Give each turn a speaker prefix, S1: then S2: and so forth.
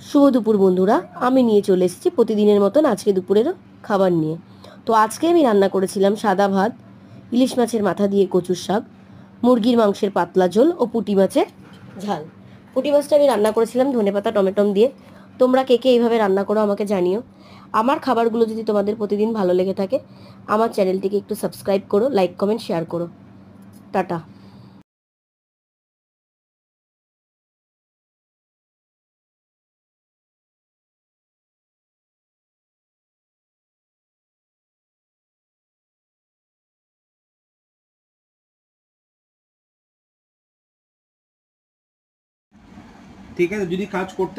S1: শুভ দুপুর বন্ধুরা, আমি নিয়ে চলে এসেছি প্রতিদিনের মতন আজকে দুপুরেরও খাবার নিয়ে। তো আজকে আমি রান্না করেছিলাম সাদা ভাত, ইলিশ মাছের মাথা দিয়ে কচুর শাক, মুরগির মাংসের পাতলা ঝোল ও পুঁটি মাছের ঝাল। পুঁটি মাছটা আমি রান্না করেছিলাম ধনেপাতা টমেটম দিয়ে। তোমরা কে কে এইভাবে রান্না করো আমাকে জানিও। আমার খাবারগুলো যদি তোমাদের প্রতিদিন ভালো লেগে থাকে, আমার চ্যানেলটিকে একটু সাবস্ক্রাইব করো, লাইক কমেন্ট শেয়ার করো। টাটা।
S2: ঠিক আছে, যদি কাজ করতে